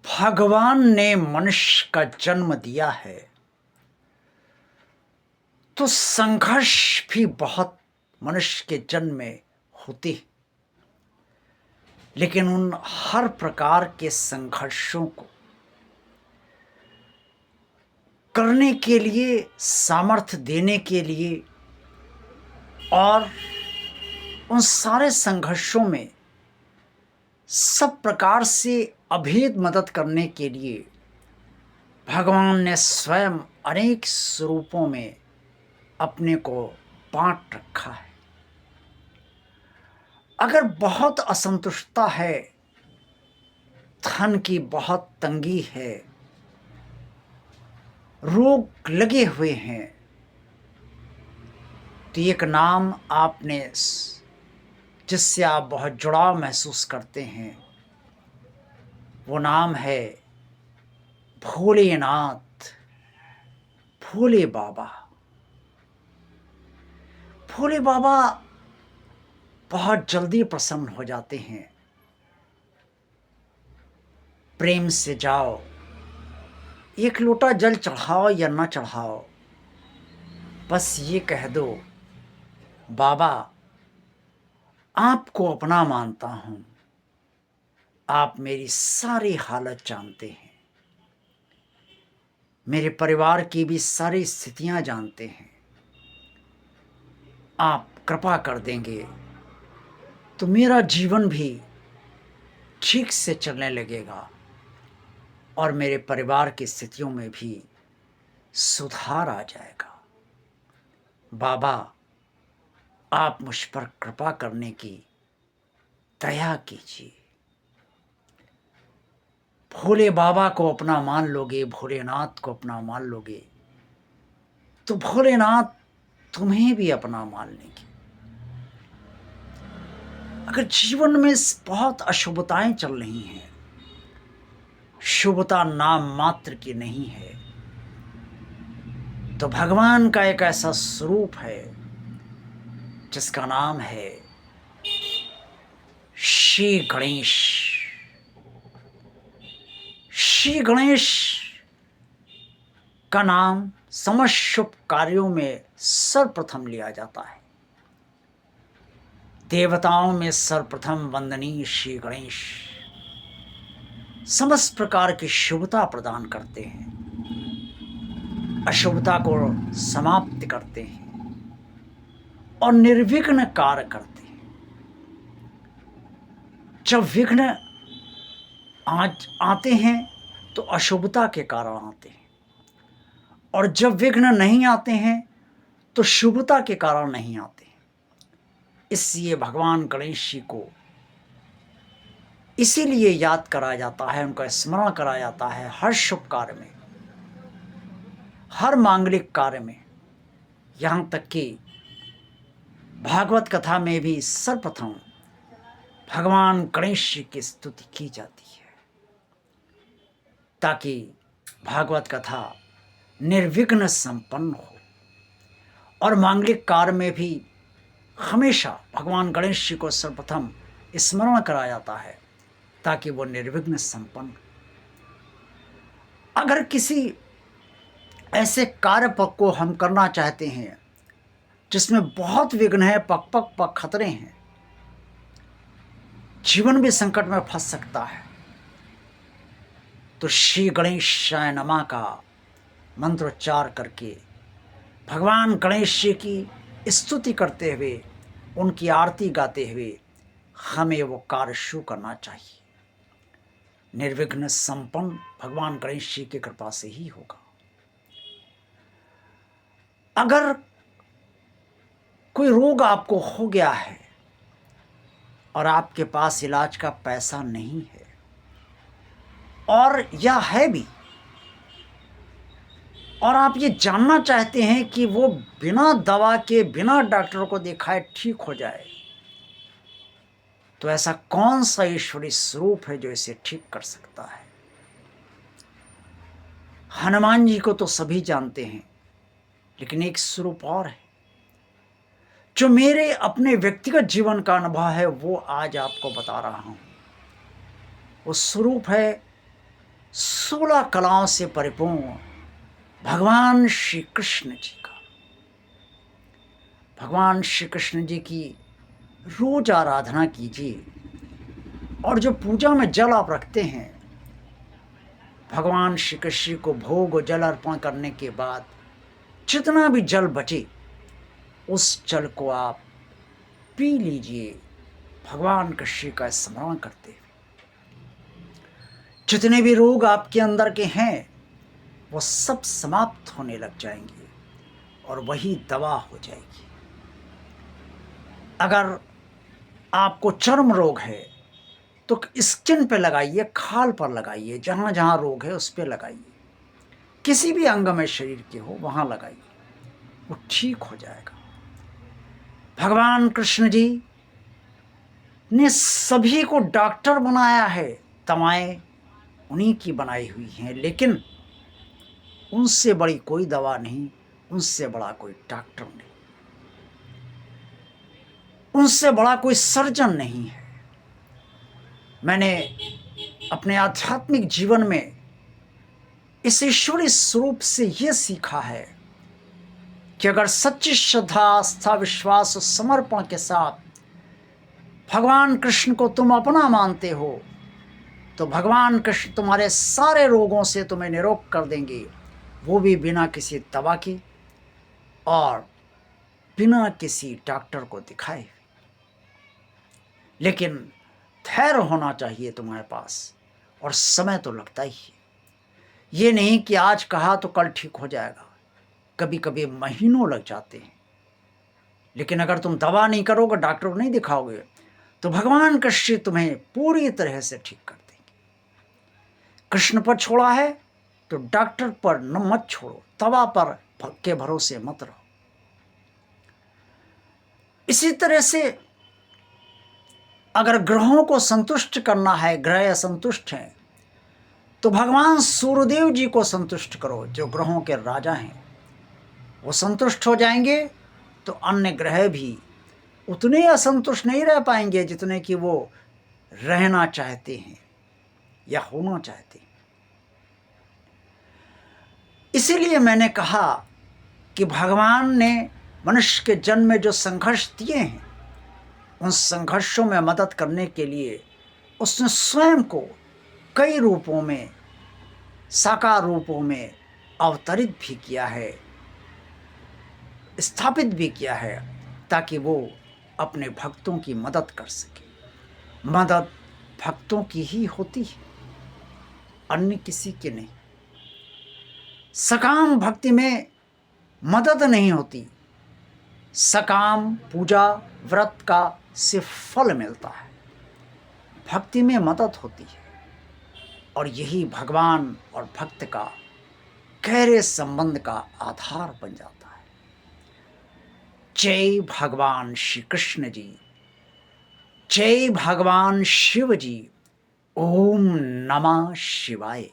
भगवान ने मनुष्य का जन्म दिया है तो संघर्ष भी बहुत मनुष्य के जन्म में होते हैं, लेकिन उन हर प्रकार के संघर्षों को करने के लिए, सामर्थ्य देने के लिए और उन सारे संघर्षों में सब प्रकार से अभेद मदद करने के लिए भगवान ने स्वयं अनेक स्वरूपों में अपने को बांट रखा है। अगर बहुत असंतुष्टता है, धन की बहुत तंगी है, रोग लगे हुए हैं, तो एक नाम आपने जिससे आप बहुत जुड़ाव महसूस करते हैं, वो नाम है भोलेनाथ, भोले बाबा। भोले बाबा बहुत जल्दी प्रसन्न हो जाते हैं। प्रेम से जाओ, एक लोटा जल चढ़ाओ या न चढ़ाओ, बस ये कह दो, बाबा आपको अपना मानता हूं, आप मेरी सारी हालत जानते हैं, मेरे परिवार की भी सारी स्थितियां जानते हैं, आप कृपा कर देंगे तो मेरा जीवन भी ठीक से चलने लगेगा और मेरे परिवार की स्थितियों में भी सुधार आ जाएगा। बाबा आप मुझ पर कृपा करने की दया कीजिए। भोले बाबा को अपना मान लोगे, भोलेनाथ को अपना मान लोगे, तो भोलेनाथ तुम्हें भी अपना मान लेंगे। अगर जीवन में बहुत अशुभताएं चल रही हैं, शुभता नाम मात्र की नहीं है, तो भगवान का एक ऐसा स्वरूप है जिसका नाम है श्री गणेश। श्री गणेश का नाम समस्त शुभ कार्यों में सर्वप्रथम लिया जाता है। देवताओं में सर्वप्रथम वंदनीय श्री गणेश समस्त प्रकार की शुभता प्रदान करते हैं, अशुभता को समाप्त करते हैं और निर्विघ्न कार्य करते हैं। जब विघ्न आज आते हैं तो अशुभता के कारण आते हैं, और जब विघ्न नहीं आते हैं तो शुभता के कारण नहीं आते हैं। इसलिए भगवान गणेश जी को इसीलिए याद करा जाता है, उनका स्मरण करा जाता है हर शुभ कार्य में, हर मांगलिक कार्य में। यहाँ तक कि भागवत कथा में भी सर्वप्रथम भगवान गणेश जी की स्तुति की जाती है, ताकि भागवत कथा निर्विघ्न संपन्न हो। और मांगलिक कार्य में भी हमेशा भगवान गणेश जी को सर्वप्रथम स्मरण कराया जाता है, ताकि वो निर्विघ्न संपन्न। अगर किसी ऐसे कार्य को हम करना चाहते हैं जिसमें बहुत विघ्न है, पक खतरे हैं, जीवन भी संकट में फंस सकता है, तो श्री गणेशाय नमः का मंत्रोच्चार करके भगवान गणेश जी की स्तुति करते हुए, उनकी आरती गाते हुए हमें वो कार्य शुरू करना चाहिए। निर्विघ्न संपन्न भगवान गणेश जी की कृपा से ही होगा। अगर कोई रोग आपको हो गया है और आपके पास इलाज का पैसा नहीं है, और या है भी, और आप ये जानना चाहते हैं कि वो बिना दवा के, बिना डॉक्टर को दिखाए ठीक हो जाए, तो ऐसा कौन सा ईश्वरीय स्वरूप है जो इसे ठीक कर सकता है? हनुमान जी को तो सभी जानते हैं, लेकिन एक स्वरूप और है जो मेरे अपने व्यक्तिगत जीवन का अनुभव है, वो आज आपको बता रहा हूं। वो स्वरूप है 16 कलाओं से परिपूर्ण भगवान श्री कृष्ण जी का, भगवान श्री कृष्ण जी की रोज आराधना कीजिए। और जो पूजा में जल आप रखते हैं, भगवान श्री कृष्ण को भोग और जल अर्पण करने के बाद जितना भी जल बचे उस जल को आप पी लीजिए, भगवान कृष्ण का स्मरण करते हुए। जितने भी रोग आपके अंदर के हैं वो सब समाप्त होने लग जाएंगे और वही दवा हो जाएगी। अगर आपको चर्म रोग है तो स्किन पे लगाइए, खाल पर लगाइए, जहाँ जहाँ रोग है उस पे लगाइए, किसी भी अंग में शरीर के हो वहाँ लगाइए, वो ठीक हो जाएगा। भगवान कृष्ण जी ने सभी को डॉक्टर बनाया है, दवाएं उन्हीं की बनाई हुई हैं, लेकिन उनसे बड़ी कोई दवा नहीं, उनसे बड़ा कोई डॉक्टर नहीं, उनसे बड़ा कोई सर्जन नहीं है। मैंने अपने आध्यात्मिक जीवन में इस ईश्वरीय स्वरूप से यह सीखा है कि अगर सच्ची श्रद्धा, आस्था, विश्वास और समर्पण के साथ भगवान कृष्ण को तुम अपना मानते हो तो भगवान कृष्ण तुम्हारे सारे रोगों से तुम्हें निरोग कर देंगे, वो भी बिना किसी दवा की और बिना किसी डॉक्टर को दिखाए। लेकिन धैर्य होना चाहिए तुम्हारे पास, और समय तो लगता ही है। ये नहीं कि आज कहा तो कल ठीक हो जाएगा, कभी कभी महीनों लग जाते हैं। लेकिन अगर तुम दवा नहीं करोगे, डॉक्टर को नहीं दिखाओगे, तो भगवान कृष्ण तुम्हें पूरी तरह से ठीक कर देंगे। कृष्ण पर छोड़ा है तो डॉक्टर पर न मत छोड़ो, दवा पर के भरोसे मत रहो। इसी तरह से अगर ग्रहों को संतुष्ट करना है, ग्रह असंतुष्ट हैं, तो भगवान सूर्यदेव जी को संतुष्ट करो, जो ग्रहों के राजा हैं। वो संतुष्ट हो जाएंगे तो अन्य ग्रह भी उतने असंतुष्ट नहीं रह पाएंगे जितने कि वो रहना चाहते हैं या होना चाहते हैं। इसीलिए मैंने कहा कि भगवान ने मनुष्य के जन्म में जो संघर्ष दिए हैं, उन संघर्षों में मदद करने के लिए उसने स्वयं को कई रूपों में, साकार रूपों में अवतरित भी किया है, स्थापित भी किया है, ताकि वो अपने भक्तों की मदद कर सके। मदद भक्तों की ही होती है, अन्य किसी की नहीं। सकाम भक्ति में मदद नहीं होती, सकाम पूजा व्रत का सिर्फ फल मिलता है, भक्ति में मदद होती है। और यही भगवान और भक्त का गहरे संबंध का आधार बन जाता है। जय भगवान श्री कृष्ण जी, जय भगवान शिव जी। ओम नमः शिवाय।